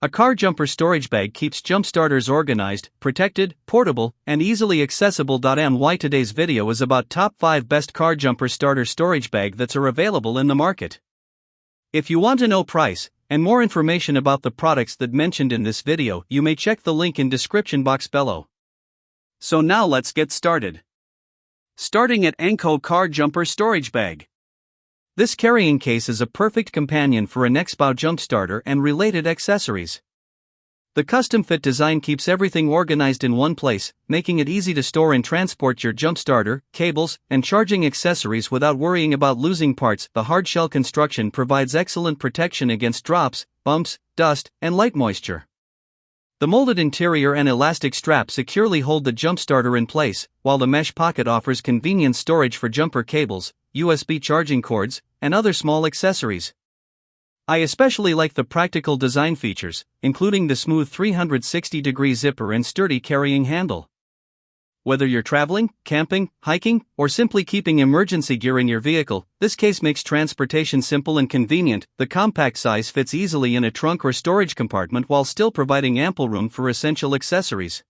A car jumper storage bag keeps jump starters organized, protected, portable, and easily accessible. Today's video is about top 5 best car jumper starter storage bag that are available in the market. If you want to know price and more information about the products that mentioned in this video, you may check the link in description box below. So now let's get started. Starting at Ankhoh car jumper storage bag. This carrying case is a perfect companion for a Nextbow jump starter and related accessories. The custom-fit design keeps everything organized in one place, making it easy to store and transport your jump starter, cables, and charging accessories without worrying about losing parts. The hard shell construction provides excellent protection against drops, bumps, dust, and light moisture. The molded interior and elastic strap securely hold the jump starter in place, while the mesh pocket offers convenient storage for jumper cables, USB charging cords, and other small accessories. I especially like the practical design features, including the smooth 360-degree zipper and sturdy carrying handle. Whether you're traveling, camping, hiking, or simply keeping emergency gear in your vehicle, this case makes transportation simple and convenient. The compact size fits easily in a trunk or storage compartment while still providing ample room for essential accessories.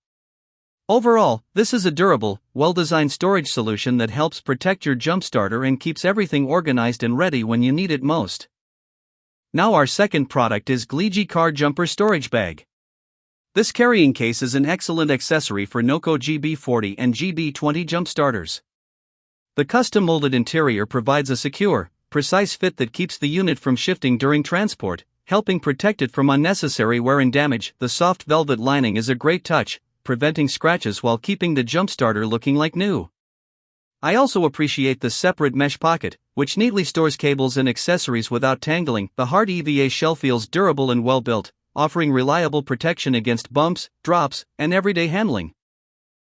Overall, this is a durable, well-designed storage solution that helps protect your jump starter and keeps everything organized and ready when you need it most. Now our second product is Gleegi car jumper storage bag. This carrying case is an excellent accessory for NOCO GB40 and GB20 jump starters. The custom molded interior provides a secure, precise fit that keeps the unit from shifting during transport, helping protect it from unnecessary wear and damage. The soft velvet lining is a great touch, preventing scratches while keeping the jump starter looking like new. I also appreciate the separate mesh pocket, which neatly stores cables and accessories without tangling. The hard EVA shell feels durable and well built, offering reliable protection against bumps, drops, and everyday handling.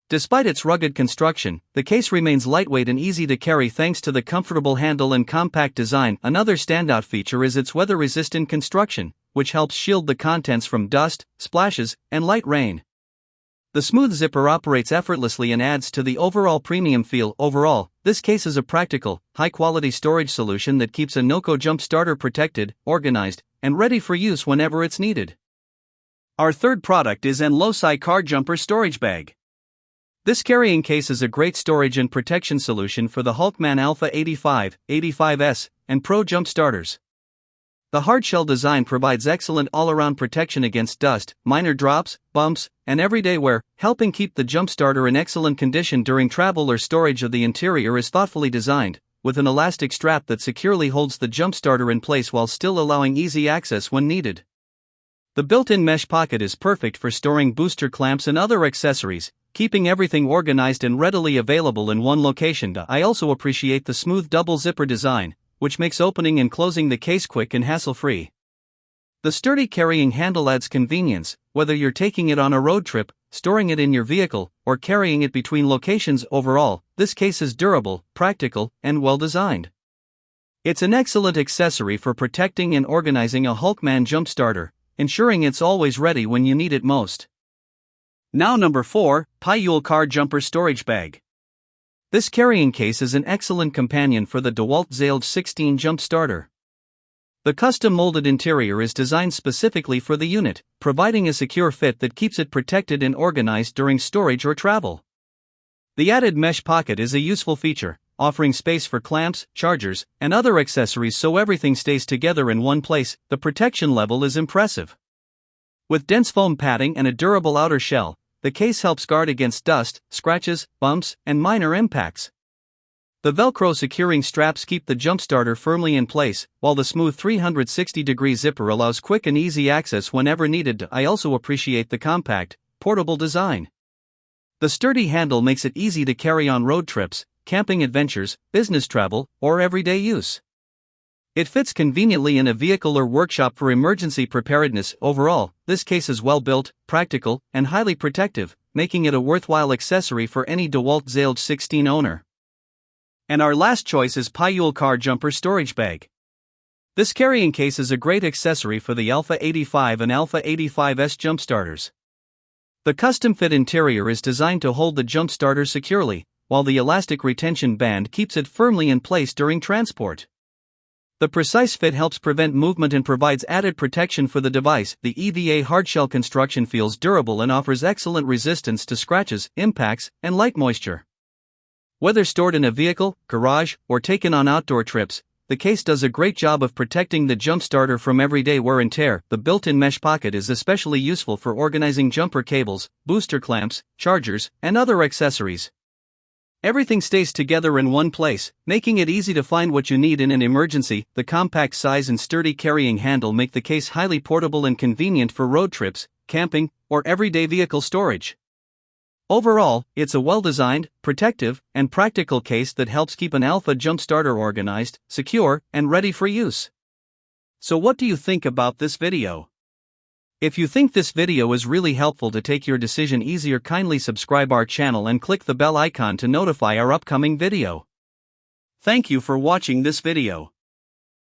Despite its rugged construction, the case remains lightweight and easy to carry thanks to the comfortable handle and compact design. Another standout feature is its weather-resistant construction, which helps shield the contents from dust, splashes, and light rain. The smooth zipper operates effortlessly and adds to the overall premium feel. Overall, this case is a practical, high-quality storage solution that keeps a NOCO jump starter protected, organized, and ready for use whenever it's needed. Our third product is Aenllosi car jumper storage bag. This carrying case is a great storage and protection solution for the Hulkman Alpha 85, 85S, and Pro jump starters. The hardshell design provides excellent all-around protection against dust, minor drops, bumps, and everyday wear, helping keep the jump starter in excellent condition during travel or storage. The interior is thoughtfully designed, with an elastic strap that securely holds the jump starter in place while still allowing easy access when needed. The built-in mesh pocket is perfect for storing booster clamps and other accessories, keeping everything organized and readily available in one location. I also appreciate the smooth double zipper design, which makes opening and closing the case quick and hassle-free. The sturdy carrying handle adds convenience, whether you're taking it on a road trip, storing it in your vehicle, or carrying it between locations. Overall, this case is durable, practical, and well-designed. It's an excellent accessory for protecting and organizing a Hulkman jump starter, ensuring it's always ready when you need it most. Now number 4, Paiyule car jumper storage bag. This carrying case is an excellent companion for the DeWalt Zailge 16 jump starter. The custom molded interior is designed specifically for the unit, providing a secure fit that keeps it protected and organized during storage or travel. The added mesh pocket is a useful feature, offering space for clamps, chargers, and other accessories so everything stays together in one place. The protection level is impressive. With dense foam padding and a durable outer shell, the case helps guard against dust, scratches, bumps, and minor impacts. The Velcro securing straps keep the jump starter firmly in place, while the smooth 360-degree zipper allows quick and easy access whenever needed. I also appreciate the compact, portable design. The sturdy handle makes it easy to carry on road trips, camping adventures, business travel, or everyday use. It fits conveniently in a vehicle or workshop for emergency preparedness. Overall, this case is well built, practical, and highly protective, making it a worthwhile accessory for any DeWalt Zailge 16 owner. And our last choice is Paiyule car jumper storage bag. This carrying case is a great accessory for the Alpha 85 and Alpha 85S jump starters. The custom-fit interior is designed to hold the jump starter securely, while the elastic retention band keeps it firmly in place during transport. The precise fit helps prevent movement and provides added protection for the device. The EVA hardshell construction feels durable and offers excellent resistance to scratches, impacts, and light moisture. Whether stored in a vehicle, garage, or taken on outdoor trips, the case does a great job of protecting the jump starter from everyday wear and tear. The built-in mesh pocket is especially useful for organizing jumper cables, booster clamps, chargers, and other accessories. Everything stays together in one place, making it easy to find what you need in an emergency. The compact size and sturdy carrying handle make the case highly portable and convenient for road trips, camping, or everyday vehicle storage. Overall, it's a well-designed, protective, and practical case that helps keep an Alpha jump starter organized, secure, and ready for use. So what do you think about this video? If you think this video is really helpful to take your decision easier, kindly subscribe our channel and click the bell icon to notify our upcoming video. Thank you for watching this video.